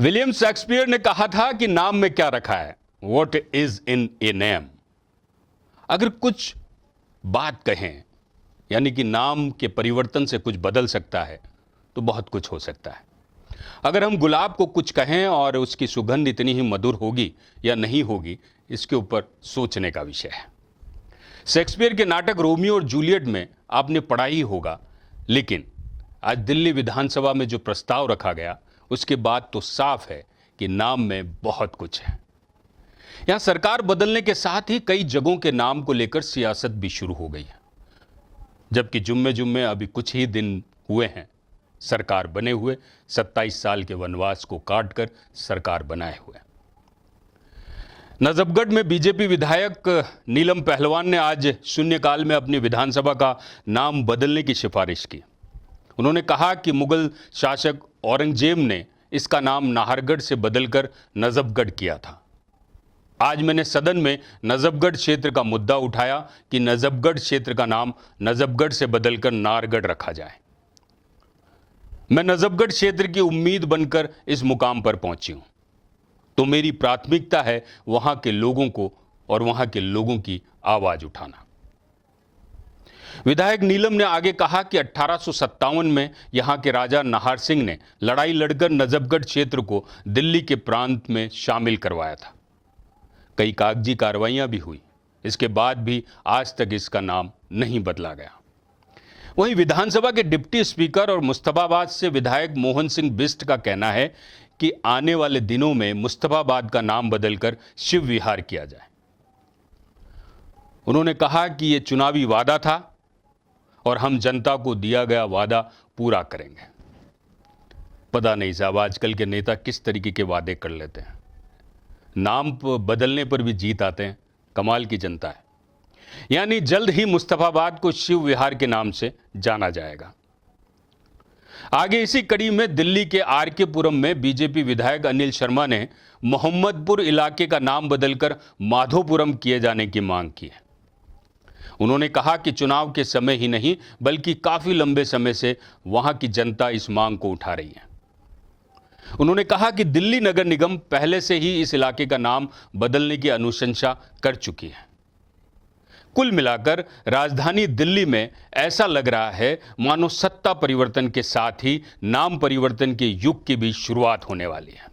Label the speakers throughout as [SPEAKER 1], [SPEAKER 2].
[SPEAKER 1] William Shakespeare ने कहा था कि नाम में क्या रखा है, what is in a name. अगर कुछ बात कहें यानी कि नाम के परिवर्तन से कुछ बदल सकता है तो बहुत कुछ हो सकता है। अगर हम गुलाब को कुछ कहें और उसकी सुगंध इतनी ही मधुर होगी या नहीं होगी, इसके ऊपर सोचने का विषय है। शेक्सपियर के नाटक रोमियो और जूलियट में आपने पढ़ा ही होगा, लेकिन आज दिल्ली विधानसभा में जो प्रस्ताव रखा गया उसके बाद तो साफ है कि नाम में बहुत कुछ है। यहां सरकार बदलने के साथ ही कई जगहों के नाम को लेकर सियासत भी शुरू हो गई है। जबकि जुम्मे जुम्मे अभी कुछ ही दिन हुए हैं सरकार बने हुए, 27 साल के वनवास को काटकर सरकार बनाए हुए। नजफगढ़ में बीजेपी विधायक नीलम पहलवान ने आज शून्यकाल में अपनी विधानसभा का नाम बदलने की सिफारिश की। उन्होंने कहा कि मुगल शासक औरंगजेब ने इसका नाम नाहरगढ़ से बदलकर नजफगढ़ किया था। आज मैंने सदन में नजफगढ़ क्षेत्र का मुद्दा उठाया कि नजफगढ़ क्षेत्र का नाम नजफगढ़ से बदलकर नाहरगढ़ रखा जाए। मैं नजफगढ़ क्षेत्र की उम्मीद बनकर इस मुकाम पर पहुंची हूं, तो मेरी प्राथमिकता है वहां के लोगों को और वहां के लोगों की आवाज उठाना। विधायक नीलम ने आगे कहा कि 1857 में यहां के राजा नाहर सिंह ने लड़ाई लड़कर नजफगढ़ क्षेत्र को दिल्ली के प्रांत में शामिल करवाया था। कई कागजी कार्रवाइयां भी हुई, इसके बाद भी आज तक इसका नाम नहीं बदला गया। वहीं विधानसभा के डिप्टी स्पीकर और मुस्तफाबाद से विधायक मोहन सिंह बिष्ट का कहना है कि आने वाले दिनों में मुस्तफाबाद का नाम बदलकर शिव विहार किया जाए। उन्होंने कहा कि यह चुनावी वादा था और हम जनता को दिया गया वादा पूरा करेंगे। पता नहीं साहब, आजकल के नेता किस तरीके के वादे कर लेते हैं। नाम बदलने पर भी जीत आते हैं, कमाल की जनता है। यानी जल्द ही मुस्तफाबाद को शिव विहार के नाम से जाना जाएगा। आगे इसी कड़ी में दिल्ली के आरके पुरम में बीजेपी विधायक अनिल शर्मा ने मोहम्मदपुर इलाके का नाम बदलकर माधोपुरम किए जाने की मांग की है। उन्होंने कहा कि चुनाव के समय ही नहीं बल्कि काफी लंबे समय से वहां की जनता इस मांग को उठा रही है। उन्होंने कहा कि दिल्ली नगर निगम पहले से ही इस इलाके का नाम बदलने की अनुशंसा कर चुकी है। कुल मिलाकर राजधानी दिल्ली में ऐसा लग रहा है मानो सत्ता परिवर्तन के साथ ही नाम परिवर्तन के युग की भी शुरुआत होने वाली है।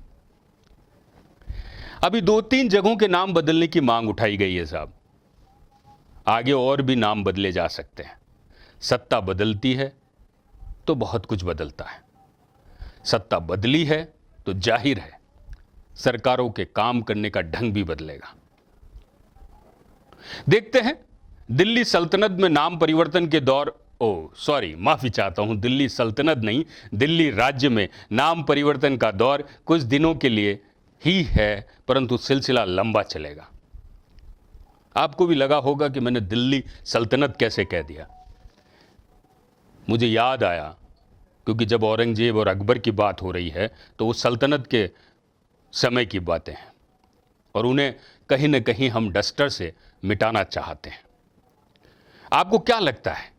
[SPEAKER 1] अभी 2-3 जगहों के नाम बदलने की मांग उठाई गई है साहब, आगे और भी नाम बदले जा सकते हैं। सत्ता बदलती है तो बहुत कुछ बदलता है। सत्ता बदली है तो जाहिर है सरकारों के काम करने का ढंग भी बदलेगा। देखते हैं दिल्ली सल्तनत में नाम परिवर्तन के दौर माफी चाहता हूं, दिल्ली सल्तनत नहीं, दिल्ली राज्य में नाम परिवर्तन का दौर कुछ दिनों के लिए ही है, परंतु सिलसिला लंबा चलेगा। आपको भी लगा होगा कि मैंने दिल्ली सल्तनत कैसे कह दिया। मुझे याद आया क्योंकि जब औरंगजेब और अकबर की बात हो रही है तो वो सल्तनत के समय की बातें हैं और उन्हें कहीं न कहीं हम डस्टर से मिटाना चाहते हैं। आपको क्या लगता है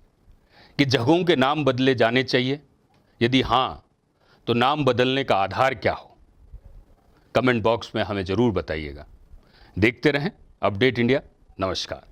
[SPEAKER 1] कि जगहों के नाम बदले जाने चाहिए? यदि हां, तो नाम बदलने का आधार क्या हो? कमेंट बॉक्स में हमें जरूर बताइएगा। देखते रहें अपडेट इंडिया। नमस्कार।